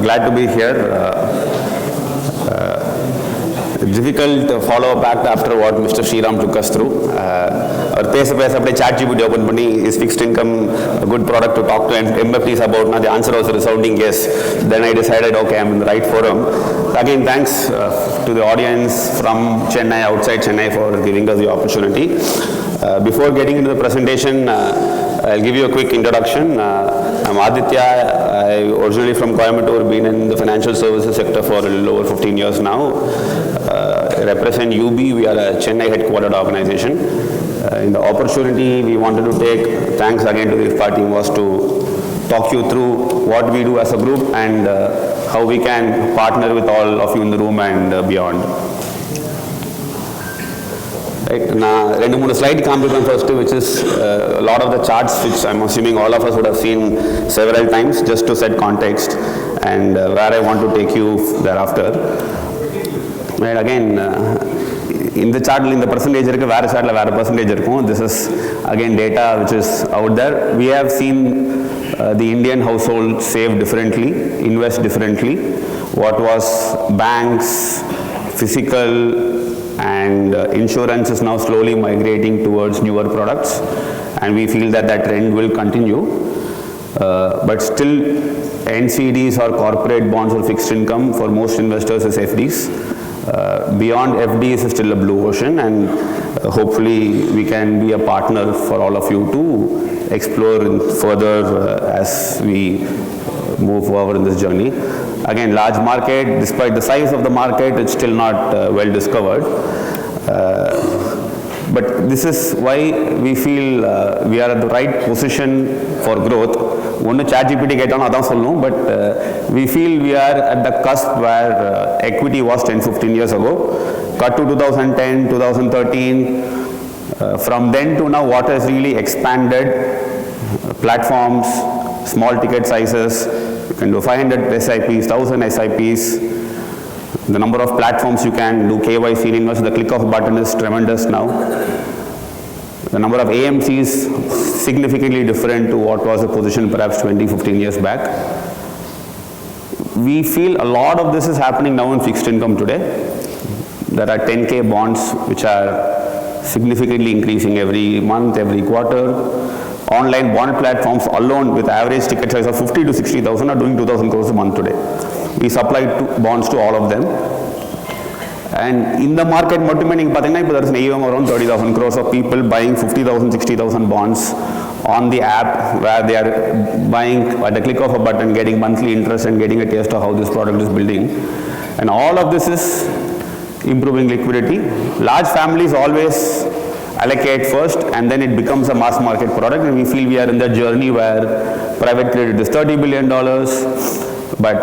glad to be here. Difficult follow-up act after what Mr. Sriram took us through. Or pesa apde ChatGPT open panni, is fixed income a good product to talk to MFTs about? Now the answer was resounding yes. Then I decided, okay, I'm in the right forum. Again, thanks to the audience from Chennai, outside Chennai, for giving us the opportunity. Before getting into the presentation, I'll give you a quick introduction. I'm Adithya. I originally from Coimbatore, been in the financial services sector for a little over 15 years now. I represent Yubi. We are a Chennai headquartered organization. In the opportunity we wanted to take, thanks again to the IFPA team, was to talk you through what we do as a group and how we can partner with all of you in the room and beyond. நான் ரெண்டு மூணு slide காமிப்பேன் first, which is a lot of the charts which I'm assuming all of us would have seen several times, just to set context and where I want to take you thereafter. Right, again, இந்த சார்ட்டில் இந்த percentage இருக்குது, வேறு சார்ட்டில் வேறு percentage இருக்கும். This is again data which is out there. We have seen the Indian household save differently, invest differently. What was banks, physical and insurance is now slowly migrating towards newer products, and we feel that that trend will continue. But still NCDs or corporate bonds or fixed income for most investors is FDs. Beyond FDs is still a blue ocean, and hopefully we can be a partner for all of you to explore further as we move forward in this journey. Again, large market, despite the size of the market, it's still not well discovered. But this is why we feel we are at the right position for growth. One ChatGPT கேட்டாலும் அதான் சொல்லணும், but we feel we are at the cusp where equity was 10-15 years ago. Cut to 2010, 2013. From then to now, what has really expanded? Platforms, small ticket sizes. You can do 500 SIPs, 1000 SIPs. The number of platforms you can do KYC in invest, the click of a button is tremendous now. The number of AMCs significantly different to what was the position perhaps 20-15 years back. We feel a lot of this is happening now in fixed income today. There are 10K bonds which are significantly increasing every month, every quarter. Online bond platforms alone with average ticket size of 50 to 60,000 are doing 2,000 crores a month today. We supply bonds to all of them. And in the market, there is an AUM around 30,000 crores of people buying 50,000, 60,000 bonds on the app, where they are buying at the click of a button, getting monthly interest and getting a taste of how this product is building. And all of this is improving liquidity. Large families always allocate first, and then it becomes a mass market product, and we feel we are in the journey where private credit is $30 billion, but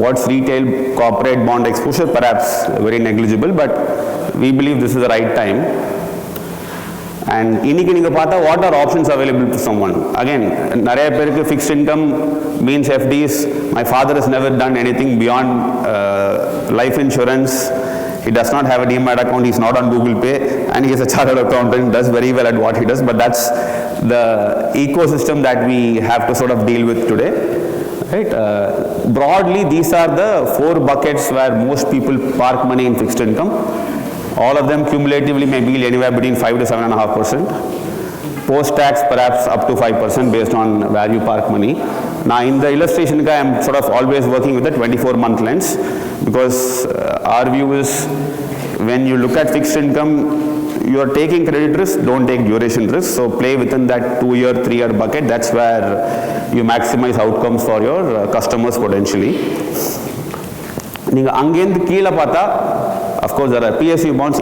what's retail corporate bond exposure, perhaps very negligible, but we believe this is the right time. And இன்னைக்கு நீங்க பார்த்தா what are options available to someone? Again, நிறைய பேருக்கு fixed income means FDs. My father has never done anything beyond life insurance. He does not have a demat account, he's not on Google Pay, and he is a chartered accountant, does very well at what he does, but that's the ecosystem that we have to sort of deal with today. Right? Broadly, these are the 4 buckets where most people park money in fixed income. All of them cumulatively may be anywhere between 5 to 7.5%. Post-tax perhaps up to 5% based on where you park money. Now in the illustration, I am sort of always working with a 24-month lens, because our view is when you look at fixed income, you are taking credit risk, don't take duration risk. So play within that 2-year, 3-year bucket. That's where you maximize outcomes for your customers potentially. Of course, there are PSU bonds.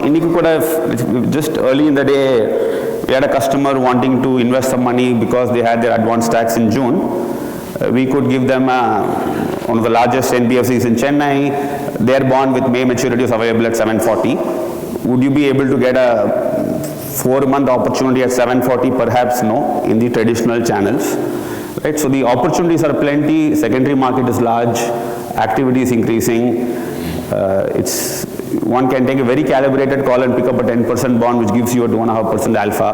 Just early in the day, we had a customer wanting to invest some money because they had their advance tax in June. We could give them one of the largest NBFCs in Chennai. Their bond with May maturity is available at 740. Would you be able to get a 4-month opportunity at 740? Perhaps no, in the traditional channels. Right? So the opportunities are plenty. Secondary market is large. Activity is increasing. One can take a very calibrated call and pick up a 10% bond, which gives you a 2.5% alpha.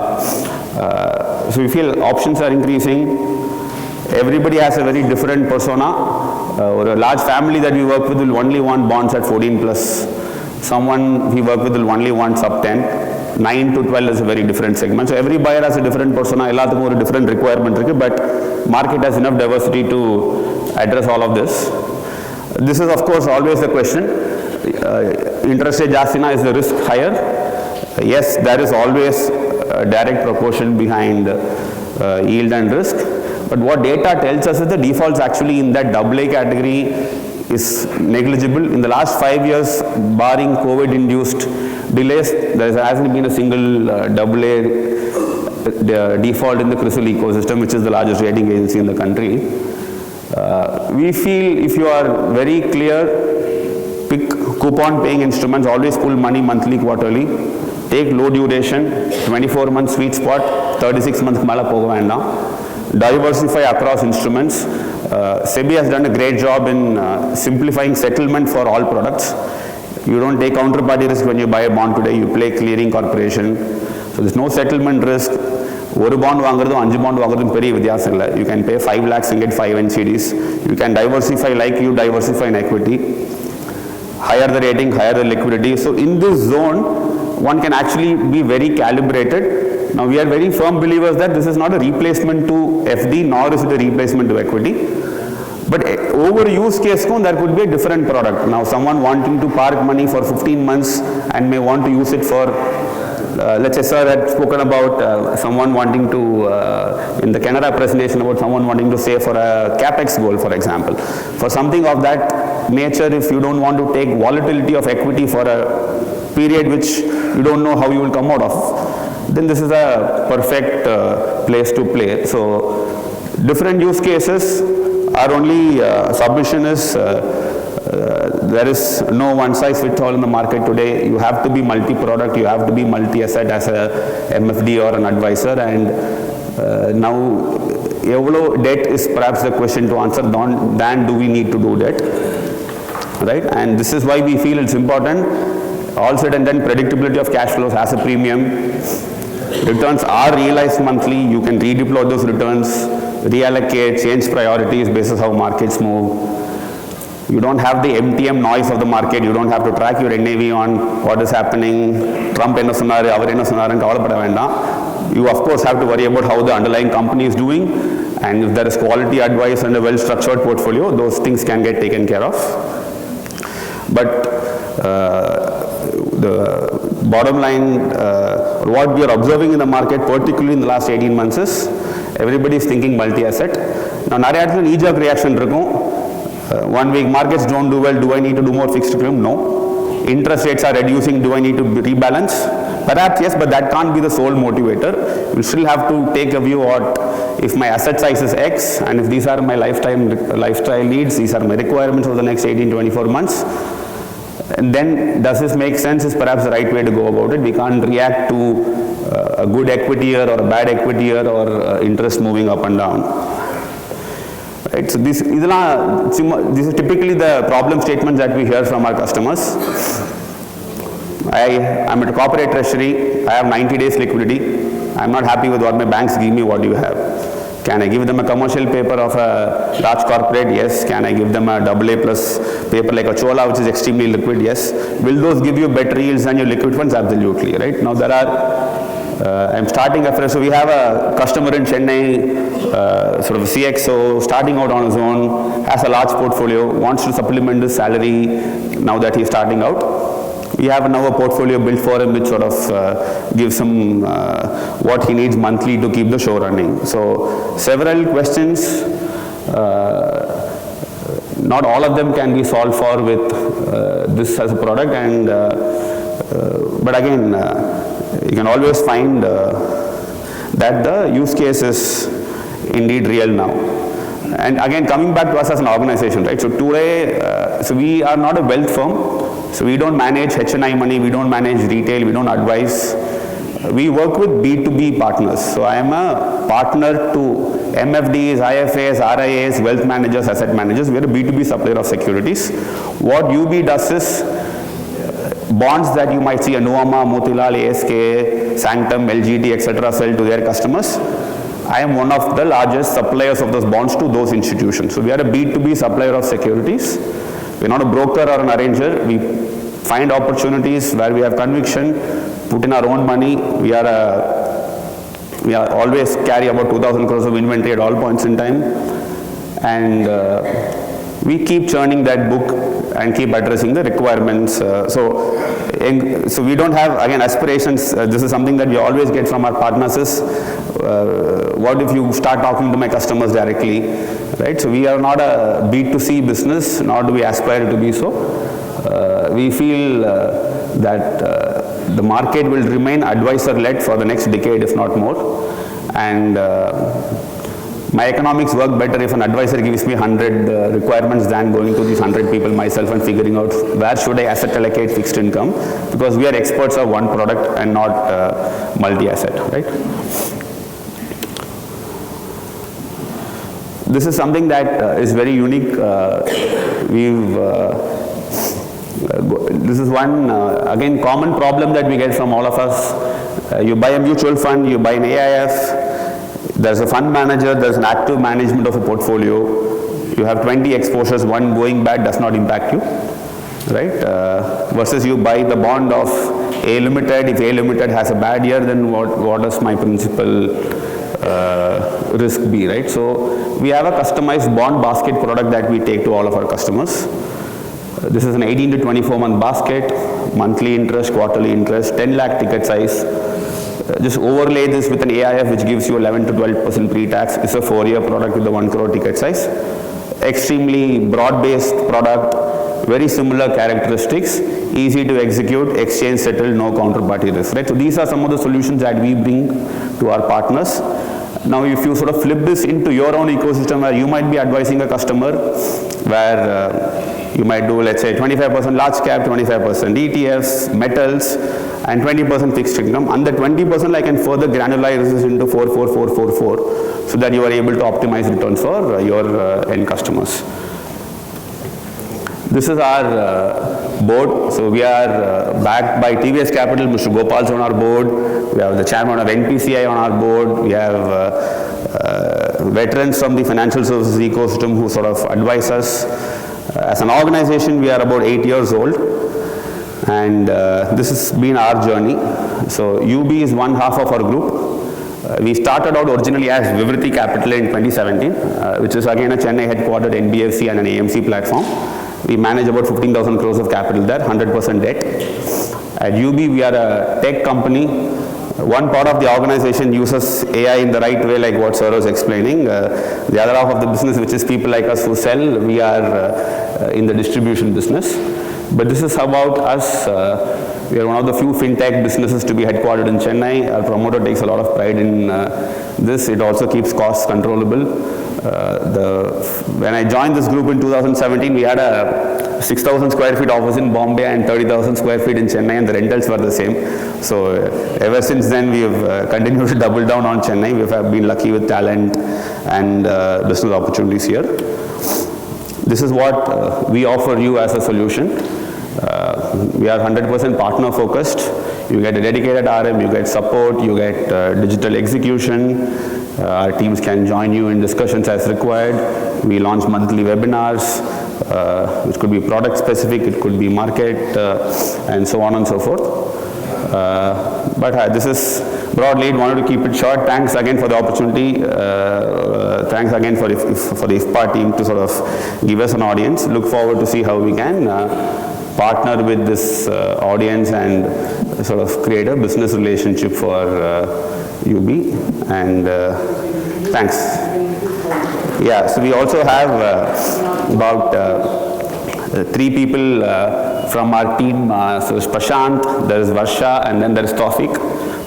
So we feel options are increasing. Everybody has a very different persona. or a large family that we work with will only want bonds at 14 plus. Someone we work with will only want sub 10. 9 to 12 is a very different segment. So every buyer has a different persona, a different requirement, but market has enough diversity to address all of this. This is of course always the question. Interest rate jastina, is the risk higher? Yes, there is always a direct proportion behind yield and risk. But what data tells us is the defaults actually in that AA category is negligible. In the last 5 years, barring COVID-induced delays, there hasn't been a single AA default in the CRISIL ecosystem, which is the largest rating agency in the country. We feel if you are very clear, pick coupon paying instruments, always pull money monthly, quarterly, take low duration, 24 month sweet spot, 36 months mala poga vendam. Diversify across instruments. SEBI has done a great job in simplifying settlement for all products. You don't take counterparty risk when you buy a bond today, you play clearing corporation. So there's no settlement risk. ஒரு bond வாங்குறதும் 5 bond வாங்குறதும் பெரிய வித்தியாசம் இல்லை. You can pay 5 lakhs and get 5 NCDs. You can diversify like you diversify in equity. Higher the rating, higher the liquidity. So in this zone, one can actually be very calibrated. Now we are very firm believers that this is not a replacement to FD nor is it a replacement to equity. But over use case, there could be a different product. Now someone wanting to park money for 15 months and may want to use it for, let's say sir had spoken about someone wanting to, in the Canada presentation about someone wanting to save for a capex goal, for example. For something of that nature, if you don't want to take volatility of equity for a period which you don't know how you will come out of, then this is a perfect place to play. So different use cases. Our only submission is there is no one size fits all in the market today. You have to be multi-product, you have to be multi-asset as a MFD or an advisor, and now evlo debt is perhaps the question to answer than do we need to do debt, right? And this is why we feel it's important. All said and done, predictability of cash flows has a premium. Returns are realized monthly. You can redeploy those returns, reallocate, change priorities based on how markets move. You don't have the MTM noise of the market. You don't have to track your NAV on what is happening. Trump enna sonnaru, avaru enna sonnaru kavalapada vendam. You of course have to worry about how the underlying company is doing, and if there is quality advice and a well-structured portfolio, those things can get taken care of. But the bottom line, what we are observing in the market, particularly in the last 18 months, is everybody is thinking multi-asset. Now, nariya இடத்துல knee-jerk reaction இருக்கும். 1 week markets don't do well, do I need to do more fixed income? No. Interest rates are reducing, do I need to rebalance? Perhaps yes, but that can't be the sole motivator. You still have to take a view on if my asset size is X, and if these are my lifestyle needs, these are my requirements for the next 18-24 months. And then does this make sense is perhaps the right way to go about it. We can't react to a good equity year or a bad equity year or interest moving up and down. Right? So this is typically the problem statements that we hear from our customers. I'm at a corporate treasury, I have 90 days liquidity, I'm not happy with what my banks give me, what do you have? Can I give them a commercial paper of a large corporate? Yes. Can I give them a AA plus paper like a Chola, which is extremely liquid? Yes. Will those give you better yields than your liquid funds? Absolutely, right? Now there are, I'm starting afresh, so we have a customer in Chennai, sort of a CXO, starting out on his own, has a large portfolio, wants to supplement his salary now that he's starting out. We have now a portfolio built for him which sort of gives him what he needs monthly to keep the show running. So several questions, not all of them can be solved for with this as a product, and but again you can always find that the use case is indeed real now. And again coming back to us as an organization, right? So today, so we are not a wealth firm. So we don't manage HNI money, we don't manage retail, we don't advise. We work with B2B partners. So I am a partner to MFDs, IFAs, RIAs, wealth managers, asset managers. We are a B2B supplier of securities. What Yubi does is bonds that you might see a Nuvama, Motilal, ASK, Sanctum, LGT, etc. sell to their customers. I am one of the largest suppliers of those bonds to those institutions. So we are a B2B supplier of securities. We're not a broker or an arranger. We find opportunities where we have conviction, put in our own money. We are always carry about 2,000 crores of inventory at all points in time. And we keep churning that book and keep addressing the requirements. So we don't have, again, aspirations. This is something that we always get from our partners is, what if you start talking to my customers directly, right? So we are not a B2C business, nor do we aspire to be so. We feel that the market will remain advisor-led for the next decade, if not more. And my economics work better if an advisor gives me 100 requirements than going to these 100 people myself and figuring out where should I asset allocate fixed income, because we are experts of one product and not multi-asset, right? This is something that is very unique. This is one, again, common problem that we get from all of us. You buy a mutual fund, you buy an AIF, there's a fund manager, there's an active management of a portfolio. You have 20 exposures, one going bad does not impact you, right? Versus you buy the bond of A Limited. If A Limited has a bad year, then what does my principal risk be, right? So we have a customized bond basket product that we take to all of our customers. This is an 18 to 24 month basket, monthly interest, quarterly interest, 10 lakh ticket size. Just overlay this with an AIF which gives you 11 to 12% pre-tax. It's a 4-year product with a 1 crore ticket size. Extremely broad-based product, very similar characteristics, easy to execute, exchange settled, no counterparty risk, right? So these are some of the solutions that we bring to our partners. Now if you sort of flip this into your own ecosystem where you might be advising a customer where you might do, let's say, 25% large cap, 25% ETFs, metals, and 20% fixed income. And the 20% I can further granularize this into 4, 4, 4, 4, 4, so that you are able to optimize returns for your end customers. This is our board. So we are backed by TVS Capital. Mr. Gopal's on our board. We have the chairman of NPCI on our board. We have veterans from the financial services ecosystem who sort of advise us. As an organization, we are about 8 years old, and this has been our journey. So Yubi is one half of our group. We started out originally as Vivriti Capital in 2017, which is again a Chennai headquartered NBFC and an AMC platform. We manage about 15,000 crores of capital there, 100% debt. At Yubi, we are a tech company. One part of the organization uses AI in the right way, like what Sir was explaining. The other half of the business, which is people like us who sell, we are in the distribution business. But this is about us. We are one of the few fintech businesses to be headquartered in Chennai. Our promoter takes a lot of pride in this. It also keeps costs controllable. When I joined this group in 2017, we had a 6,000 square feet office in Bombay and 30,000 square feet in Chennai, and the rentals were the same. So ever since then, we have continued to double down on Chennai. We have been lucky with talent and business opportunities here. This is what we offer you as a solution. We are 100% partner focused. You get a dedicated RM, you get support, you get digital execution. Our teams can join you in discussions as required. We launch monthly webinars, which could be product specific, it could be market, and so on and so forth. But this is broadly, wanted to keep it short. Thanks again for the opportunity. Thanks again for the IFPA team to sort of give us an audience. Look forward to see how we can partner with this audience and sort of create a business relationship for Yubi. And thanks. Yeah, so we also have about 3 people from our team. So it's Prashant, there is Varsha, and then there is Taufik.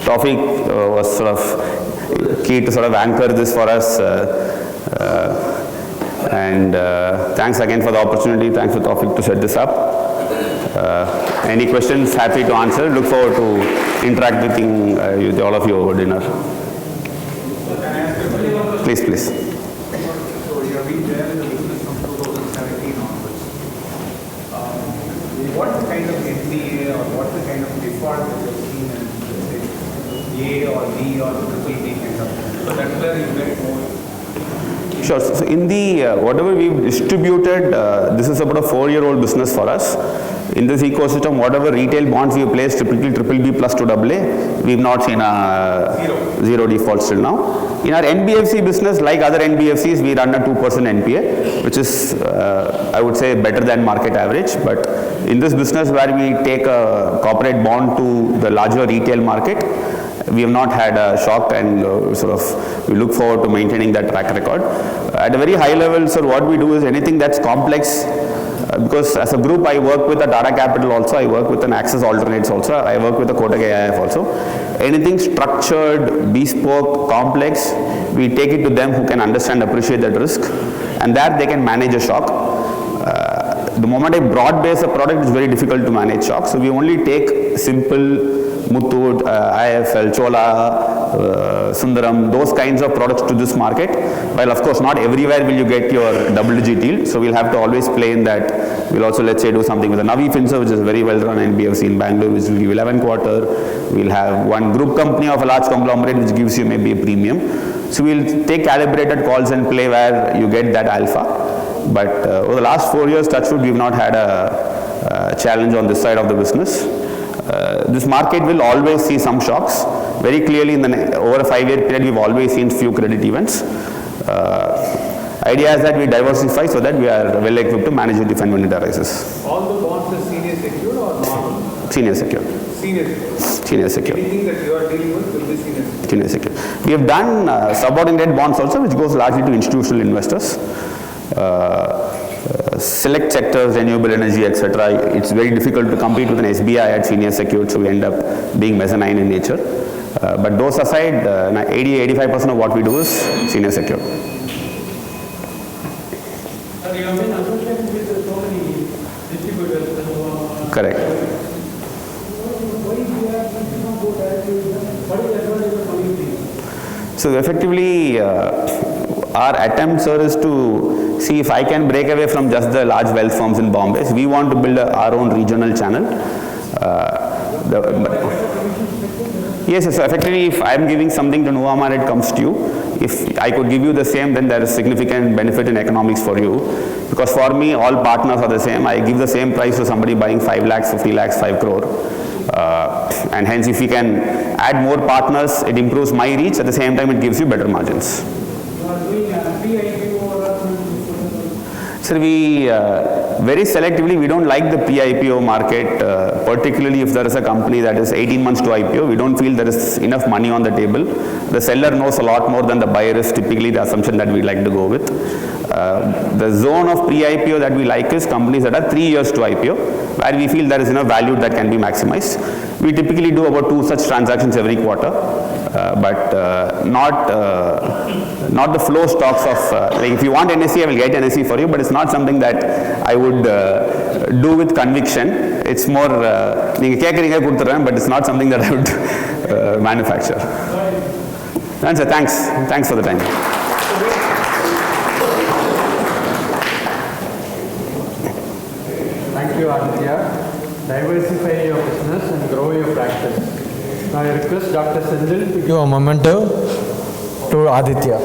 Taufik was sort of key to sort of anchor this for us. And thanks again for the opportunity. Thanks to Taufik to set this up. Any questions? Happy to answer. Look forward to interacting with all of you over dinner. Please, please. So you have been there in the business from 2017 onwards. What's the kind of NPA or what's the kind of default that you've seen in, let's say, A or B or triple B kind of. So that's where you get more. Sure. So in the whatever we've distributed, this is about a 4-year-old business for us. In this ecosystem, whatever retail bonds we have placed, triple B plus to AA, we've not seen a zero default till now. In our NBFC business, like other NBFCs, we run a 2% NPA, which is, I would say, better than market average. But in this business where we take a corporate bond to the larger retail market, we have not had a shock, and we look forward to maintaining that track record. At a very high level, sir, what we do is anything that's complex, because as a group I work with a Tata Capital also, I work with an Access Alternates also, I work with a Kotak AIF also. Anything structured, bespoke, complex, we take it to them who can understand, appreciate that risk, and that they can manage a shock. The moment I broad base a product, it's very difficult to manage shock. So we only take simple Muthoot, IIFL, Chola, Sundaram, those kinds of products to this market. While of course not everywhere will you get your double-digit yield, so we'll have to always play in that. We'll also, let's say, do something with a Navi Finserv, which is a very well-run NBFC in Bangalore, which will give 11 quarter. We'll have one group company of a large conglomerate, which gives you maybe a premium. So we'll take calibrated calls and play where you get that alpha. But over the last 4 years, touchwood, we've not had a challenge on this side of the business. This market will always see some shocks. Very clearly, over a 5-year period, we've always seen few credit events. Idea is that we diversify so that we are well equipped to manage and defend when it arises. All the bonds are senior secured or normal? Senior secured. Senior secured. Senior secured. Anything that you are dealing with will be senior secured. Senior secured. We have done subordinate bonds also, which goes largely to institutional investors. Select sectors, renewable energy, etc. It's very difficult to compete with an SBI at senior secured, so we end up being mezzanine in nature. But those aside, 80-85% of what we do is senior secured. You have been associated with so many distributors. Correct. Why do you have to go directly with them? What is the advantage of coming to you? So effectively, our attempt, sir, is to see if I can break away from just the large wealth firms in Bombay. So we want to build our own regional channel. Yes, so effectively, if I am giving something to Nuvama and it comes to you, if I could give you the same, then there is significant benefit in economics for you. Because for me, all partners are the same. I give the same price to somebody buying 5 lakhs, 50 lakhs, 5 crore. And hence, if we can add more partners, it improves my reach. At the same time, it gives you better margins. Sir, we very selectively, we don't like the pre-IPO market, particularly if there is a company that is 18 months to IPO. We don't feel there is enough money on the table. The seller knows a lot more than the buyer is typically the assumption that we like to go with. The zone of pre-IPO that we like is companies that are 3 years to IPO, where we feel there is enough value that can be maximized. We typically do about 2 such transactions every quarter, but not the flow stocks of, like if you want NSE, I will get NSE for you, but it's not something that I would do with conviction. It's more, but it's not something that I would manufacture. And so thanks for the time. Thank you, Adithya. Diversify your business and grow your practice. Now I request Dr. Sindil to give a memento to Adithya.